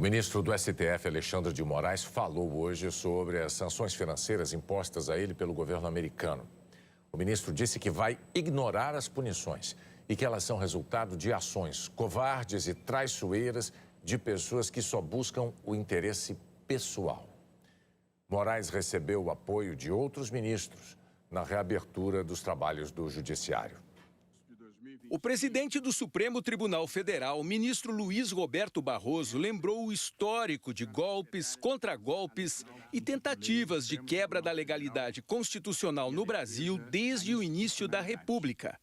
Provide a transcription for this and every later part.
O ministro do STF, Alexandre de Moraes, falou hoje sobre as sanções financeiras impostas a ele pelo governo americano. O ministro disse que vai ignorar as punições e que elas são resultado de ações covardes e traiçoeiras de pessoas que só buscam o interesse pessoal. Moraes recebeu o apoio de outros ministros na reabertura dos trabalhos do Judiciário. O presidente do Supremo Tribunal Federal, ministro Luiz Roberto Barroso, lembrou o histórico de golpes, contragolpes e tentativas de quebra da legalidade constitucional no Brasil desde o início da República.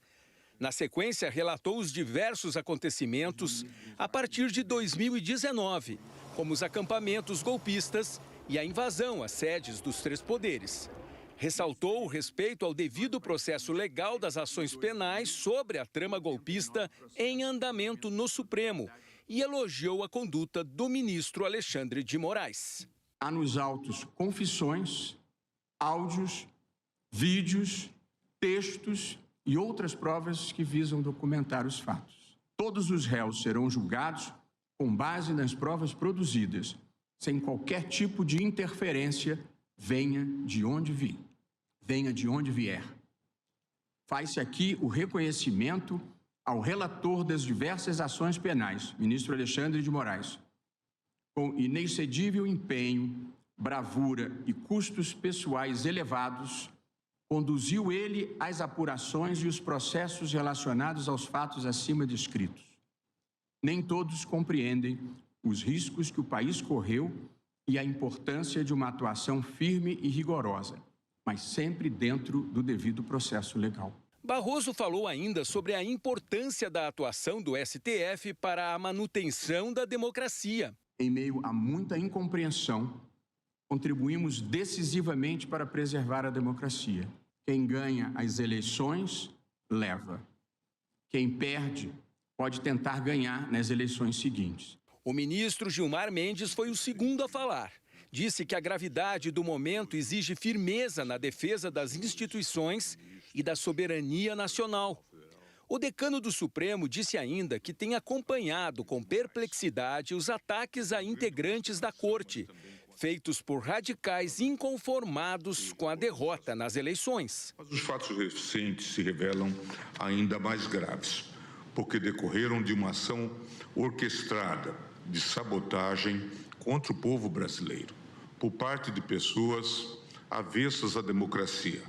Na sequência, relatou os diversos acontecimentos a partir de 2019, como os acampamentos golpistas e a invasão às sedes dos três poderes. Ressaltou o respeito ao devido processo legal das ações penais sobre a trama golpista em andamento no Supremo e elogiou a conduta do ministro Alexandre de Moraes. Há nos autos confissões, áudios, vídeos, textos e outras provas que visam documentar os fatos. Todos os réus serão julgados com base nas provas produzidas, sem qualquer tipo de interferência, venha de onde vier. Faz-se aqui o reconhecimento ao relator das diversas ações penais, ministro Alexandre de Moraes. Com inexcedível empenho, bravura e custos pessoais elevados, conduziu ele as apurações e os processos relacionados aos fatos acima descritos. Nem todos compreendem os riscos que o país correu e a importância de uma atuação firme e rigorosa, mas sempre dentro do devido processo legal. Barroso falou ainda sobre a importância da atuação do STF para a manutenção da democracia. Em meio a muita incompreensão, contribuímos decisivamente para preservar a democracia. Quem ganha as eleições, leva. Quem perde, pode tentar ganhar nas eleições seguintes. O ministro Gilmar Mendes foi o segundo a falar. Disse que a gravidade do momento exige firmeza na defesa das instituições e da soberania nacional. O decano do Supremo disse ainda que tem acompanhado com perplexidade os ataques a integrantes da corte, feitos por radicais inconformados com a derrota nas eleições. Mas os fatos recentes se revelam ainda mais graves, porque decorreram de uma ação orquestrada de sabotagem contra o povo brasileiro, por parte de pessoas avessas à democracia,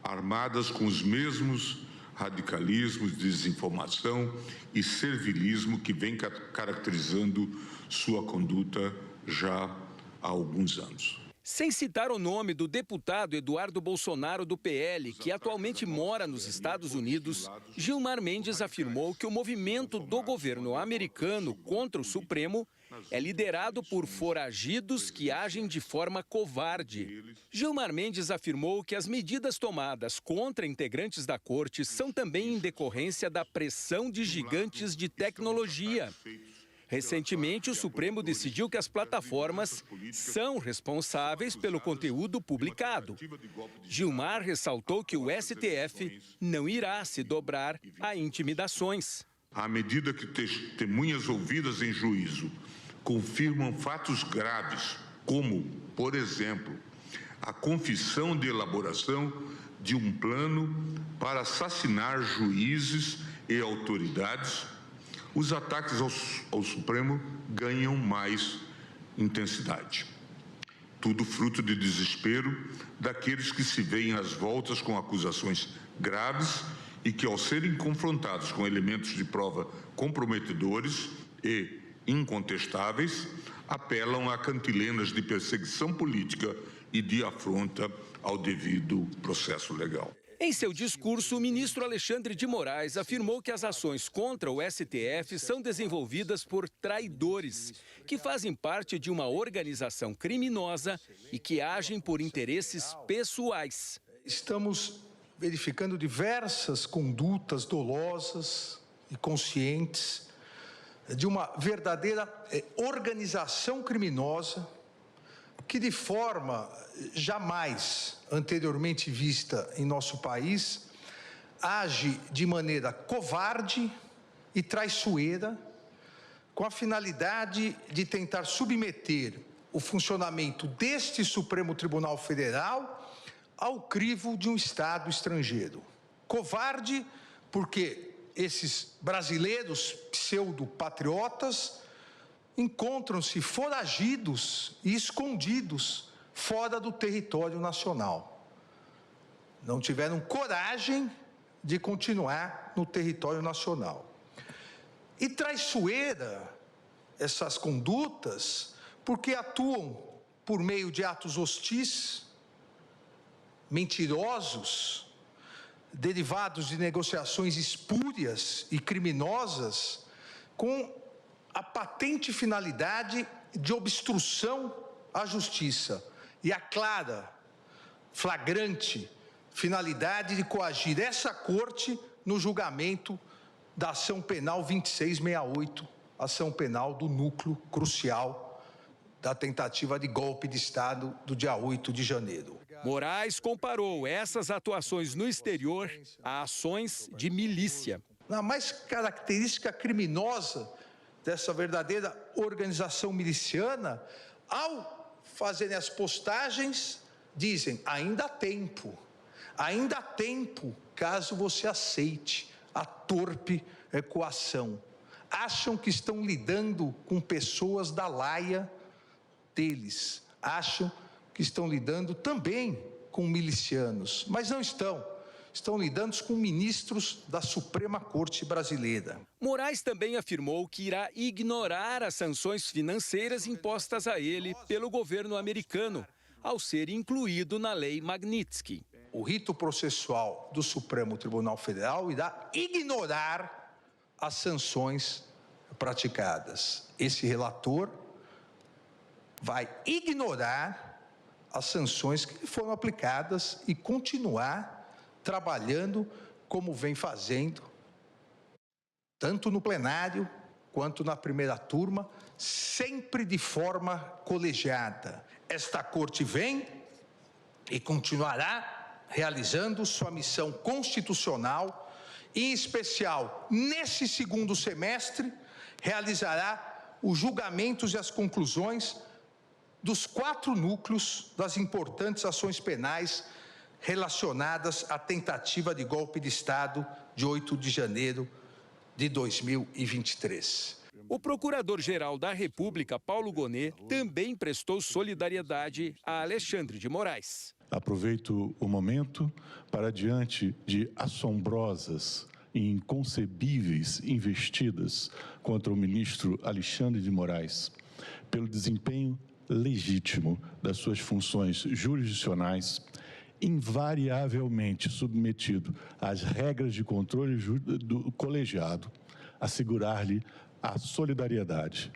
armadas com os mesmos radicalismos, desinformação e servilismo que vem caracterizando sua conduta já há alguns anos. Sem citar o nome do deputado Eduardo Bolsonaro do PL, que atualmente mora nos Estados Unidos, Gilmar Mendes afirmou que o movimento do governo americano contra o Supremo é liderado por foragidos que agem de forma covarde. Gilmar Mendes afirmou que as medidas tomadas contra integrantes da corte são também em decorrência da pressão de gigantes de tecnologia. Recentemente, o Supremo decidiu que as plataformas são responsáveis pelo conteúdo publicado. Gilmar ressaltou que o STF não irá se dobrar a intimidações. À medida que testemunhas ouvidas em juízo confirmam fatos graves, como, por exemplo, a confissão de elaboração de um plano para assassinar juízes e autoridades, os ataques ao Supremo ganham mais intensidade. Tudo fruto de desespero daqueles que se veem às voltas com acusações graves e que, ao serem confrontados com elementos de prova comprometedores e incontestáveis, apelam a cantilenas de perseguição política e de afronta ao devido processo legal. Em seu discurso, o ministro Alexandre de Moraes afirmou que as ações contra o STF são desenvolvidas por traidores, que fazem parte de uma organização criminosa e que agem por interesses pessoais. Estamos verificando diversas condutas dolosas e conscientes de uma verdadeira organização criminosa que, de forma jamais anteriormente vista em nosso país, age de maneira covarde e traiçoeira com a finalidade de tentar submeter o funcionamento deste Supremo Tribunal Federal ao crivo de um Estado estrangeiro. Covarde, porque esses brasileiros pseudo-patriotas encontram-se foragidos e escondidos fora do território nacional. Não tiveram coragem de continuar no território nacional. E traiçoeira essas condutas, porque atuam por meio de atos hostis, mentirosos, derivados de negociações espúrias e criminosas, com a patente finalidade de obstrução à justiça e a clara, flagrante finalidade de coagir essa Corte no julgamento da ação penal 2668, ação penal do núcleo crucial da tentativa de golpe de Estado do dia 8 de janeiro. Moraes comparou essas atuações no exterior a ações de milícia. A mais característica criminosa dessa verdadeira organização miliciana, ao fazerem as postagens, dizem: ainda há tempo caso você aceite a torpe coação. Acham que estão lidando com pessoas da laia deles, acham que estão lidando também com milicianos, mas não estão. Estão lidando com ministros da Suprema Corte Brasileira. Moraes também afirmou que irá ignorar as sanções financeiras impostas a ele pelo governo americano, ao ser incluído na Lei Magnitsky. O rito processual do Supremo Tribunal Federal irá ignorar as sanções praticadas. Esse relator vai ignorar as sanções que foram aplicadas e continuar trabalhando como vem fazendo, tanto no plenário quanto na primeira turma, sempre de forma colegiada. Esta Corte vem e continuará realizando sua missão constitucional, e, em especial, nesse segundo semestre, realizará os julgamentos e as conclusões dos 4 núcleos das importantes ações penais relacionadas à tentativa de golpe de Estado de 8 de janeiro de 2023. O Procurador-Geral da República, Paulo Gonet, também prestou solidariedade a Alexandre de Moraes. Aproveito o momento para, diante de assombrosas e inconcebíveis investidas contra o ministro Alexandre de Moraes, pelo desempenho legítimo das suas funções jurisdicionais, invariavelmente submetido às regras de controle do colegiado, assegurar-lhe a solidariedade,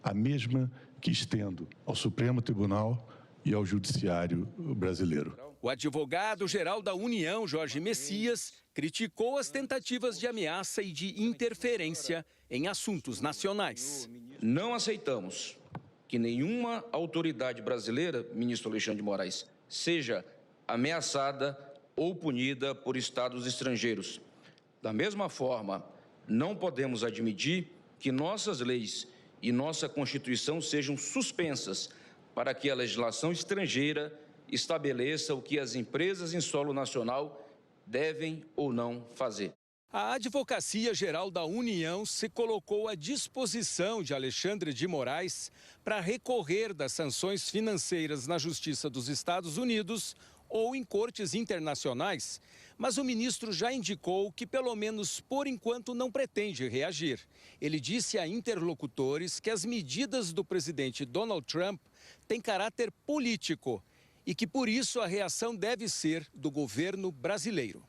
a mesma que estendo ao Supremo Tribunal e ao Judiciário brasileiro. O advogado-geral da União, Jorge Messias, criticou as tentativas de ameaça e de interferência em assuntos nacionais. Não aceitamos que nenhuma autoridade brasileira, ministro Alexandre de Moraes, seja ameaçada ou punida por estados estrangeiros. Da mesma forma, não podemos admitir que nossas leis e nossa Constituição sejam suspensas para que a legislação estrangeira estabeleça o que as empresas em solo nacional devem ou não fazer. A Advocacia Geral da União se colocou à disposição de Alexandre de Moraes para recorrer das sanções financeiras na Justiça dos Estados Unidos ou em cortes internacionais, mas o ministro já indicou que, pelo menos por enquanto, não pretende reagir. Ele disse a interlocutores que as medidas do presidente Donald Trump têm caráter político e que, por isso, a reação deve ser do governo brasileiro.